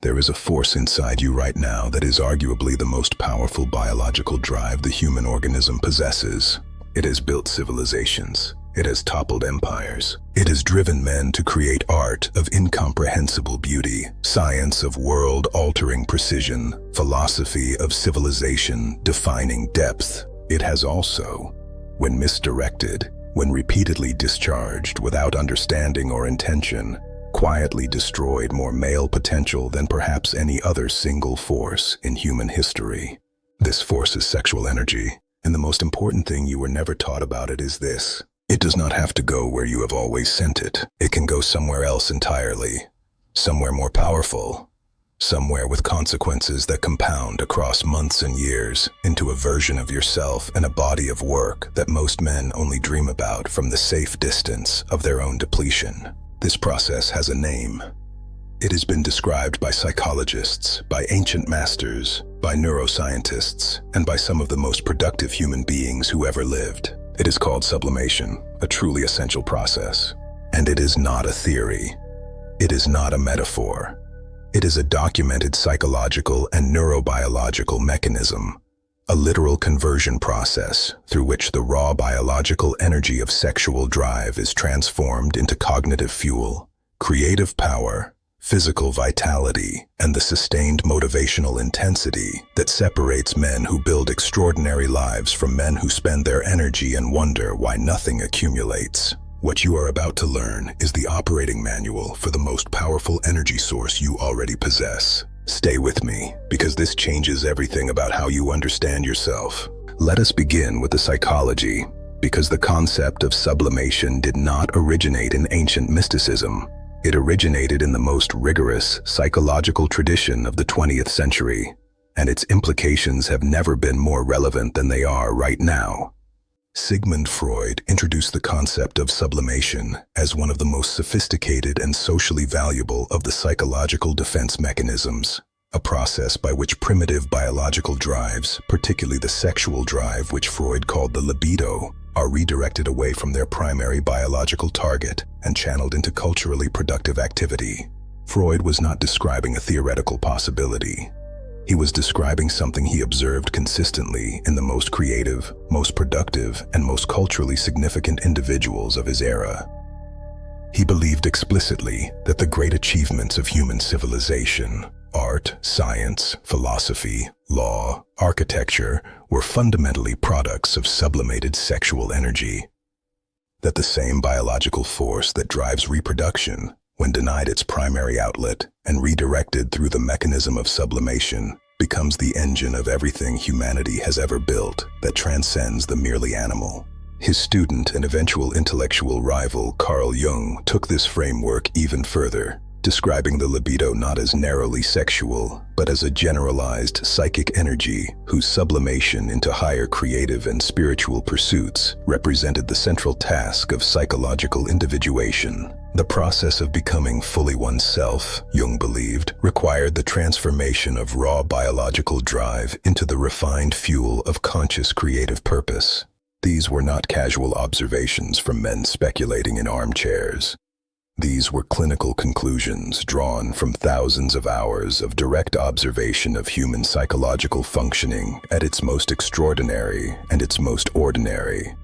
There is a force inside you right now that is arguably the most powerful biological drive the human organism possesses. It has built civilizations. It has toppled empires. It has driven men to create art of incomprehensible beauty, science of world-altering precision, philosophy of civilization-defining depth. It has also, when misdirected, when repeatedly discharged without understanding or intention, quietly destroyed more male potential than perhaps any other single force in human history. This force is sexual energy, and the most important thing you were never taught about it is this. It does not have to go where you have always sent it. It can go somewhere else entirely, somewhere more powerful, somewhere with consequences that compound across months and years into a version of yourself and a body of work that most men only dream about from the safe distance of their own depletion. This process has a name. It has been described by psychologists, by ancient masters, by neuroscientists, and by some of the most productive human beings who ever lived. It is called sublimation, a truly essential process. And it is not a theory. It is not a metaphor. It is a documented psychological and neurobiological mechanism, a literal conversion process through which the raw biological energy of sexual drive is transformed into cognitive fuel, creative power, physical vitality, and the sustained motivational intensity that separates men who build extraordinary lives from men who spend their energy and wonder why nothing accumulates. What you are about to learn is the operating manual for the most powerful energy source you already possess. Stay with me, because this changes everything about how you understand yourself. Let us begin with the psychology, because the concept of sublimation did not originate in ancient mysticism. It originated in the most rigorous psychological tradition of the 20th century, and its implications have never been more relevant than they are right now. Sigmund Freud introduced the concept of sublimation as one of the most sophisticated and socially valuable of the psychological defense mechanisms, a process by which primitive biological drives, particularly the sexual drive which Freud called the libido, are redirected away from their primary biological target and channeled into culturally productive activity. Freud was not describing a theoretical possibility. He was describing something he observed consistently in the most creative, most productive, and most culturally significant individuals of his era. He believed explicitly that the great achievements of human civilization, art, science, philosophy, law, architecture, were fundamentally products of sublimated sexual energy. That the same biological force that drives reproduction, when denied its primary outlet and redirected through the mechanism of sublimation, becomes the engine of everything humanity has ever built that transcends the merely animal. His student and eventual intellectual rival Carl Jung took this framework even further, describing the libido not as narrowly sexual, but as a generalized psychic energy whose sublimation into higher creative and spiritual pursuits represented the central task of psychological individuation. The process of becoming fully oneself, Jung believed, required the transformation of raw biological drive into the refined fuel of conscious creative purpose. These were not casual observations from men speculating in armchairs. These were clinical conclusions drawn from thousands of hours of direct observation of human psychological functioning at its most extraordinary and its most ordinary.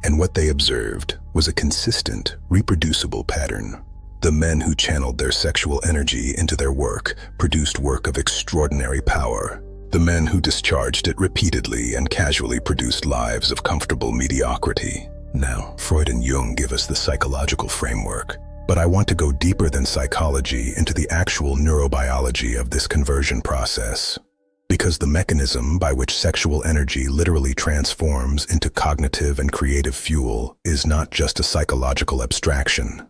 And what they observed was a consistent, reproducible pattern. The men who channeled their sexual energy into their work produced work of extraordinary power. The men who discharged it repeatedly and casually produced lives of comfortable mediocrity. Now, Freud and Jung give us the psychological framework, but I want to go deeper than psychology into the actual neurobiology of this conversion process. Because the mechanism by which sexual energy literally transforms into cognitive and creative fuel is not just a psychological abstraction.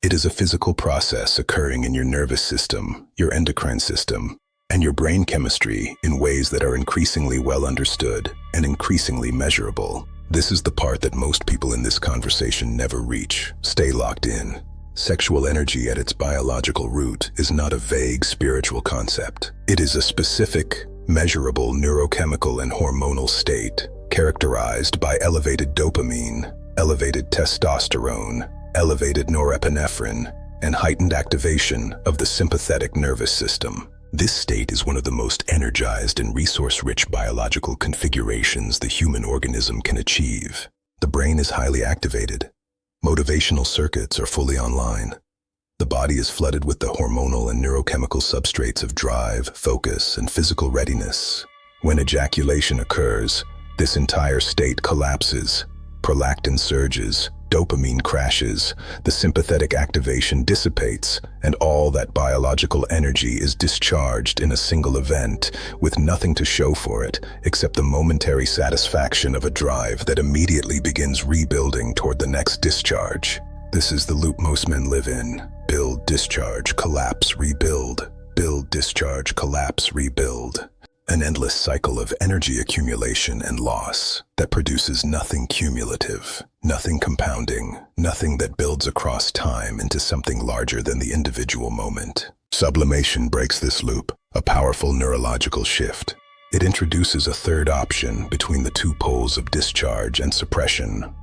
It is a physical process occurring in your nervous system, your endocrine system, and your brain chemistry in ways that are increasingly well understood and increasingly measurable. This is the part that most people in this conversation never reach. Stay locked in. Sexual energy at its biological root is not a vague spiritual concept. It is a specific, measurable neurochemical and hormonal state characterized by elevated dopamine, elevated testosterone, elevated norepinephrine, and heightened activation of the sympathetic nervous system. This state is one of the most energized and resource-rich biological configurations the human organism can achieve. The brain is highly activated. Motivational circuits are fully online. The body is flooded with the hormonal and neurochemical substrates of drive, focus, and physical readiness. When ejaculation occurs, this entire state collapses. Prolactin surges, dopamine crashes, the sympathetic activation dissipates, and all that biological energy is discharged in a single event, with nothing to show for it except the momentary satisfaction of a drive that immediately begins rebuilding toward the next discharge. This is the loop most men live in. Build, discharge, collapse, rebuild. Build, discharge, collapse, rebuild. An endless cycle of energy accumulation and loss that produces nothing cumulative, nothing compounding, nothing that builds across time into something larger than the individual moment. Sublimation breaks this loop, a powerful neurological shift. It introduces a third option between the two poles of discharge and suppression.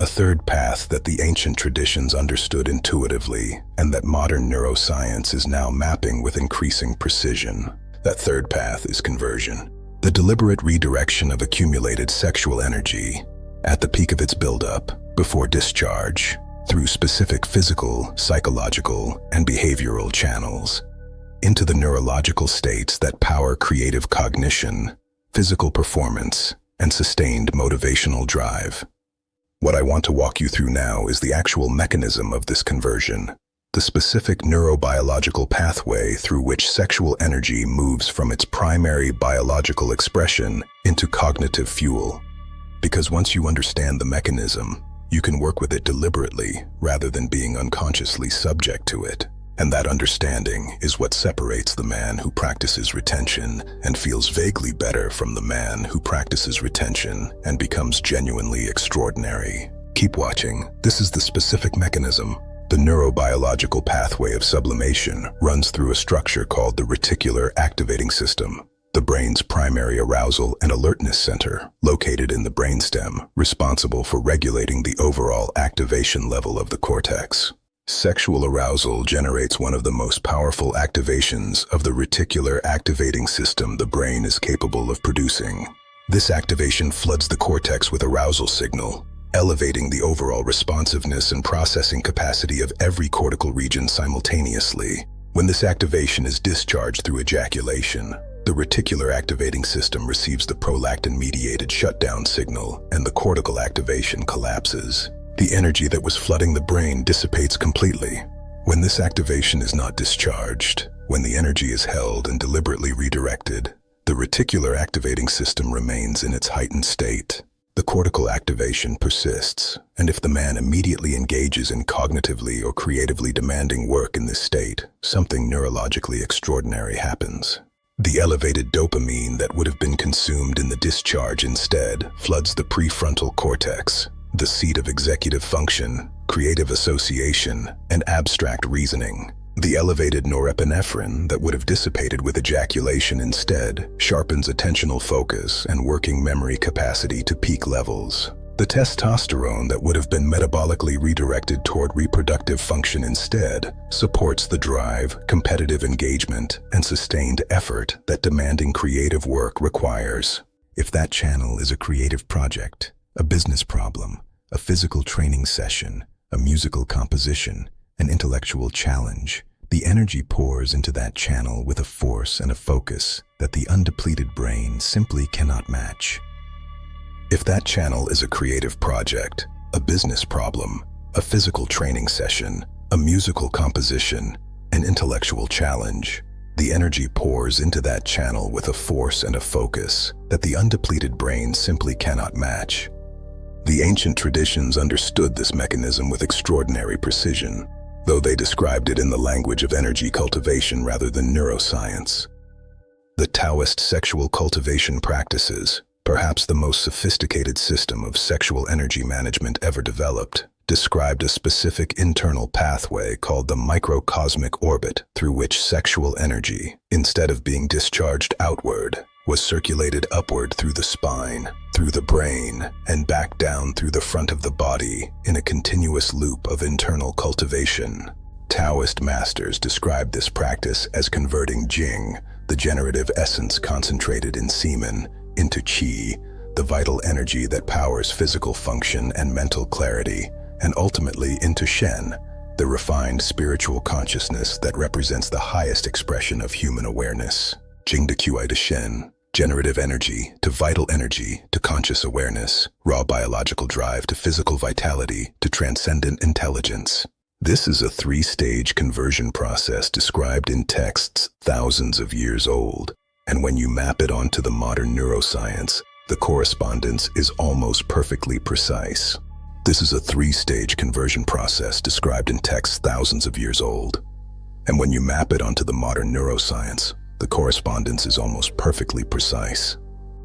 A third path that the ancient traditions understood intuitively and that modern neuroscience is now mapping with increasing precision. That third path is conversion, the deliberate redirection of accumulated sexual energy at the peak of its buildup, before discharge, through specific physical, psychological, and behavioral channels, into the neurological states that power creative cognition, physical performance, and sustained motivational drive. What I want to walk you through now is the actual mechanism of this conversion, the specific neurobiological pathway through which sexual energy moves from its primary biological expression into cognitive fuel. Because once you understand the mechanism, you can work with it deliberately rather than being unconsciously subject to it. And that understanding is what separates the man who practices retention and feels vaguely better from the man who practices retention and becomes genuinely extraordinary. Keep watching. This is the specific mechanism. The neurobiological pathway of sublimation runs through a structure called the reticular activating system, the brain's primary arousal and alertness center, located in the brainstem, responsible for regulating the overall activation level of the cortex. Sexual arousal generates one of the most powerful activations of the reticular activating system the brain is capable of producing. This activation floods the cortex with arousal signal, elevating the overall responsiveness and processing capacity of every cortical region simultaneously. When this activation is discharged through ejaculation, the reticular activating system receives the prolactin-mediated shutdown signal, and the cortical activation collapses. The energy that was flooding the brain dissipates completely. When this activation is not discharged, when the energy is held and deliberately redirected, the reticular activating system remains in its heightened state. The cortical activation persists, and if the man immediately engages in cognitively or creatively demanding work in this state, something neurologically extraordinary happens. The elevated dopamine that would have been consumed in the discharge instead floods the prefrontal cortex, the seat of executive function, creative association, and abstract reasoning. The elevated norepinephrine that would have dissipated with ejaculation instead sharpens attentional focus and working memory capacity to peak levels. The testosterone that would have been metabolically redirected toward reproductive function instead supports the drive, competitive engagement, and sustained effort that demanding creative work requires. If that channel is a creative project, a business problem, a physical training session, a musical composition, an intellectual challenge, the energy pours into that channel with a force and a focus that the undepleted brain simply cannot match. If that channel is a creative project, a business problem, a physical training session, a musical composition, an intellectual challenge, the energy pours into that channel with a force and a focus that the undepleted brain simply cannot match. The ancient traditions understood this mechanism with extraordinary precision, though they described it in the language of energy cultivation rather than neuroscience. The Taoist sexual cultivation practices, perhaps the most sophisticated system of sexual energy management ever developed, described a specific internal pathway called the microcosmic orbit through which sexual energy, instead of being discharged outward, was circulated upward through the spine, through the brain, and back down through the front of the body in a continuous loop of internal cultivation. Taoist masters describe this practice as converting Jing, the generative essence concentrated in semen, into qi, the vital energy that powers physical function and mental clarity, and ultimately into shen, the refined spiritual consciousness that represents the highest expression of human awareness. Jing to qi to shen, generative energy to vital energy to conscious awareness, raw biological drive to physical vitality to transcendent intelligence. This is a three-stage conversion process described in texts thousands of years old, and when you map it onto the modern neuroscience, the correspondence is almost perfectly precise. This is a three-stage conversion process described in texts thousands of years old, and when you map it onto the modern neuroscience, the correspondence is almost perfectly precise.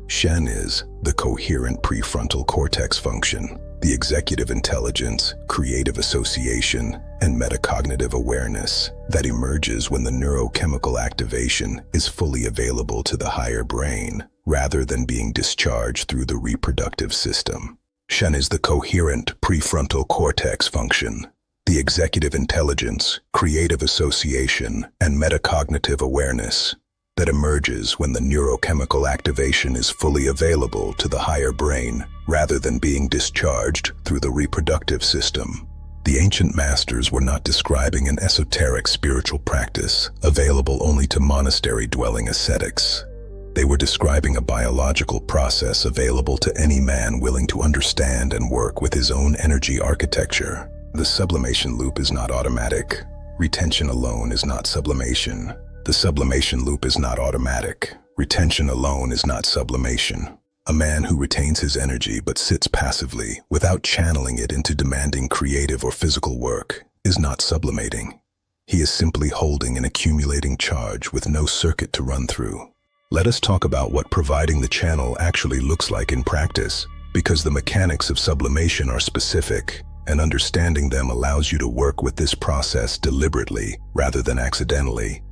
Shen is the coherent prefrontal cortex function, the executive intelligence, creative association, and metacognitive awareness that emerges when the neurochemical activation is fully available to the higher brain, rather than being discharged through the reproductive system. Shen is the coherent prefrontal cortex function, the executive intelligence, creative association, and metacognitive awareness that emerges when the neurochemical activation is fully available to the higher brain, rather than being discharged through the reproductive system. The ancient masters were not describing an esoteric spiritual practice available only to monastery-dwelling ascetics. They were describing a biological process available to any man willing to understand and work with his own energy architecture. The sublimation loop is not automatic. Retention alone is not sublimation. The sublimation loop is not automatic. Retention alone is not sublimation. A man who retains his energy but sits passively, without channeling it into demanding creative or physical work, is not sublimating. He is simply holding an accumulating charge with no circuit to run through. Let us talk about what providing the channel actually looks like in practice, because the mechanics of sublimation are specific, and understanding them allows you to work with this process deliberately rather than accidentally.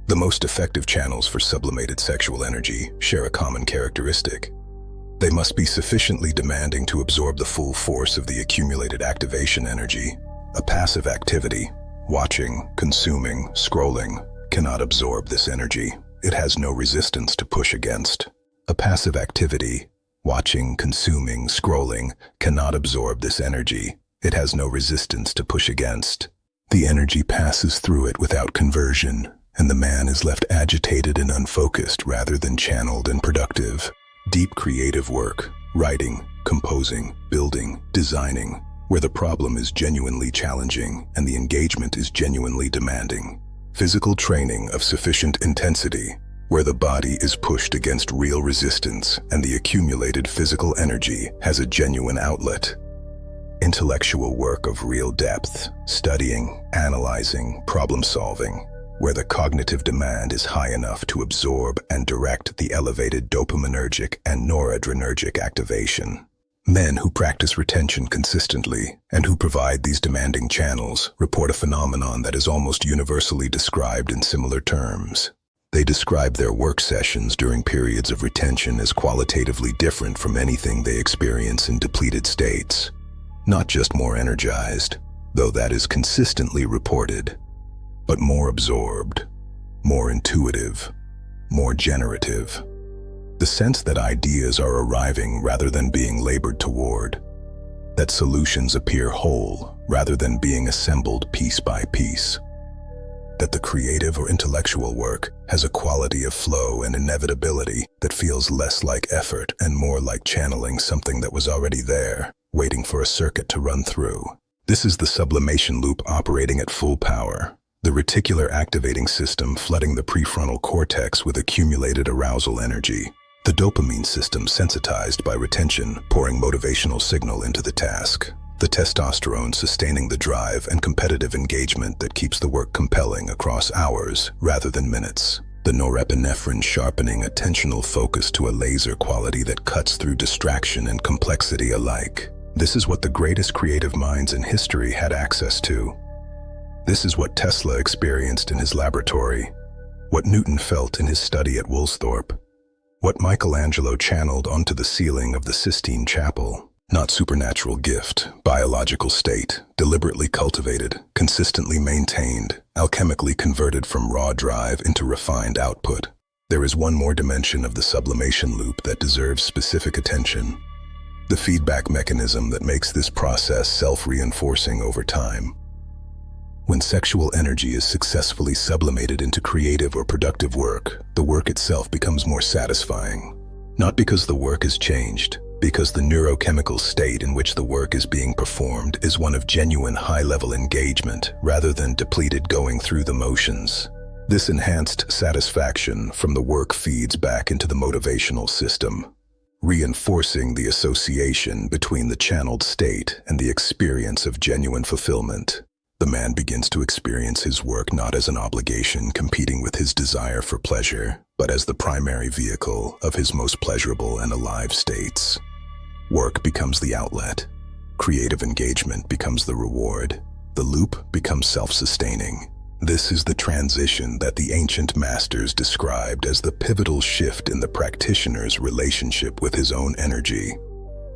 The most effective channels for sublimated sexual energy share a common characteristic. They must be sufficiently demanding to absorb the full force of the accumulated activation energy. A passive activity, watching, consuming, scrolling, cannot absorb this energy. It has no resistance to push against. A passive activity, watching, consuming, scrolling, cannot absorb this energy. It has no resistance to push against. The energy passes through it without conversion, and the man is left agitated and unfocused rather than channeled and productive. Deep creative work, writing, composing, building, designing, where the problem is genuinely challenging and the engagement is genuinely demanding. Physical training of sufficient intensity, where the body is pushed against real resistance and the accumulated physical energy has a genuine outlet. Intellectual work of real depth, studying, analyzing, problem-solving, where the cognitive demand is high enough to absorb and direct the elevated dopaminergic and noradrenergic activation. Men who practice retention consistently and who provide these demanding channels report a phenomenon that is almost universally described in similar terms. They describe their work sessions during periods of retention as qualitatively different from anything they experience in depleted states. Not just more energized, though that is consistently reported, but more absorbed, more intuitive, more generative. The sense that ideas are arriving rather than being labored toward, that solutions appear whole rather than being assembled piece by piece, that the creative or intellectual work has a quality of flow and inevitability that feels less like effort and more like channeling something that was already there, waiting for a circuit to run through. This is the sublimation loop operating at full power. The reticular activating system flooding the prefrontal cortex with accumulated arousal energy. The dopamine system sensitized by retention, pouring motivational signal into the task. The testosterone sustaining the drive and competitive engagement that keeps the work compelling across hours rather than minutes. The norepinephrine sharpening attentional focus to a laser quality that cuts through distraction and complexity alike. This is what the greatest creative minds in history had access to. This is what Tesla experienced in his laboratory, what Newton felt in his study at Woolsthorpe, what Michelangelo channeled onto the ceiling of the Sistine Chapel. Not supernatural gift, biological state, deliberately cultivated, consistently maintained, alchemically converted from raw drive into refined output. There is one more dimension of the sublimation loop that deserves specific attention. The feedback mechanism that makes this process self-reinforcing over time. When sexual energy is successfully sublimated into creative or productive work, the work itself becomes more satisfying. Not because the work has changed, because the neurochemical state in which the work is being performed is one of genuine high-level engagement rather than depleted going through the motions. This enhanced satisfaction from the work feeds back into the motivational system, reinforcing the association between the channeled state and the experience of genuine fulfillment. The man begins to experience his work not as an obligation competing with his desire for pleasure, but as the primary vehicle of his most pleasurable and alive states. Work becomes the outlet. Creative engagement becomes the reward. The loop becomes self-sustaining. This is the transition that the ancient masters described as the pivotal shift in the practitioner's relationship with his own energy.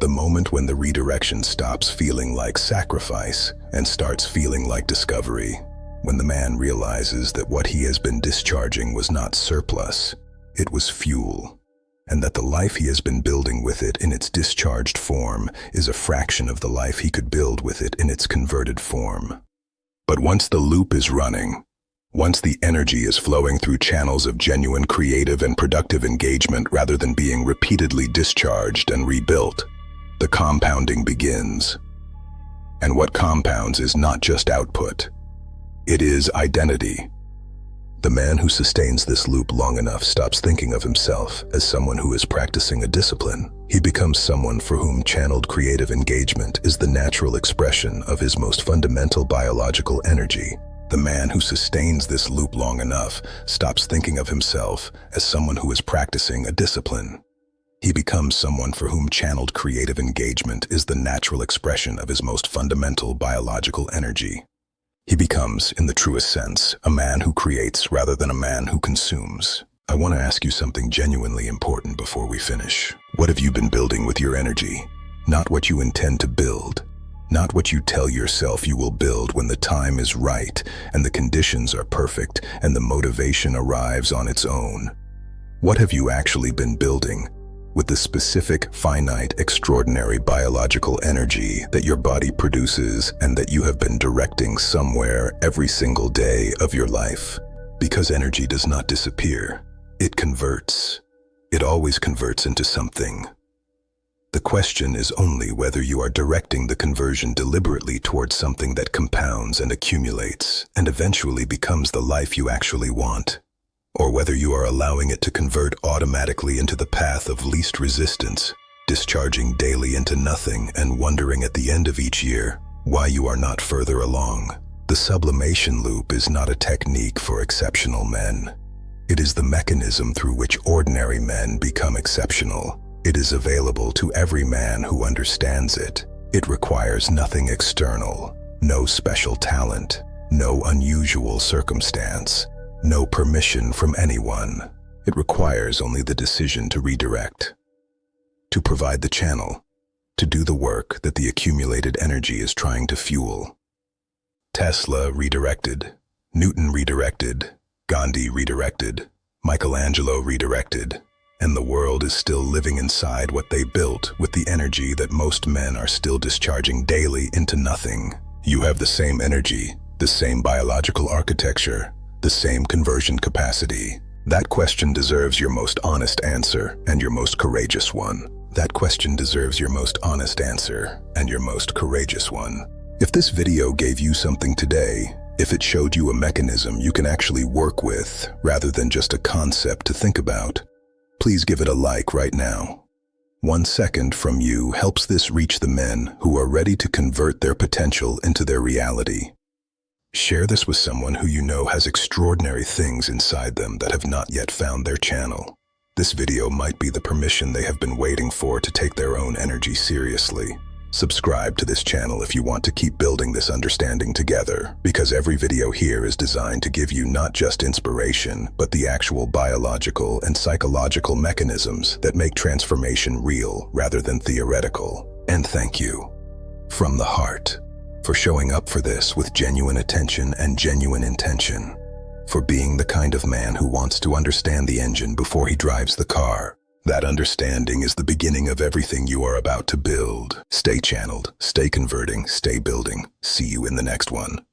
The moment when the redirection stops feeling like sacrifice and starts feeling like discovery. When the man realizes that what he has been discharging was not surplus, it was fuel, and that the life he has been building with it in its discharged form is a fraction of the life he could build with it in its converted form. But once the loop is running, once the energy is flowing through channels of genuine creative and productive engagement rather than being repeatedly discharged and rebuilt, the compounding begins. And what compounds is not just output, it is identity. The man who sustains this loop long enough stops thinking of himself as someone who is practicing a discipline. He becomes someone for whom channeled creative engagement is the natural expression of his most fundamental biological energy. The man who sustains this loop long enough stops thinking of himself as someone who is practicing a discipline. He becomes someone for whom channeled creative engagement is the natural expression of his most fundamental biological energy. He becomes, in the truest sense, a man who creates rather than a man who consumes. I want to ask you something genuinely important before we finish. What have you been building with your energy? Not what you intend to build. Not what you tell yourself you will build when the time is right and the conditions are perfect and the motivation arrives on its own. What have you actually been building with the specific, finite, extraordinary biological energy that your body produces and that you have been directing somewhere every single day of your life? Because energy does not disappear, it converts. It always converts into something. The question is only whether you are directing the conversion deliberately towards something that compounds and accumulates and eventually becomes the life you actually want, or whether you are allowing it to convert automatically into the path of least resistance, discharging daily into nothing and wondering at the end of each year why you are not further along. The sublimation loop is not a technique for exceptional men. It is the mechanism through which ordinary men become exceptional. It is available to every man who understands it. It requires nothing external, no special talent, no unusual circumstance, no permission from anyone. It requires only the decision to redirect, to provide the channel, to do the work that the accumulated energy is trying to fuel. Tesla redirected, Newton redirected, Gandhi redirected, Michelangelo redirected, and the world is still living inside what they built with the energy that most men are still discharging daily into nothing. You have the same energy, the same biological architecture, the same conversion capacity. That question deserves your most honest answer and your most courageous one. That question deserves your most honest answer and your most courageous one. If this video gave you something today, if it showed you a mechanism you can actually work with rather than just a concept to think about, please give it a like right now. 1 second from you helps this reach the men who are ready to convert their potential into their reality. Share this with someone who you know has extraordinary things inside them that have not yet found their channel. This video might be the permission they have been waiting for to take their own energy seriously. Subscribe to this channel if you want to keep building this understanding together, because every video here is designed to give you not just inspiration, but the actual biological and psychological mechanisms that make transformation real rather than theoretical. And thank you, from the heart, for showing up for this with genuine attention and genuine intention, for being the kind of man who wants to understand the engine before he drives the car. That understanding is the beginning of everything you are about to build. Stay channeled, stay converting, stay building. See you in the next one.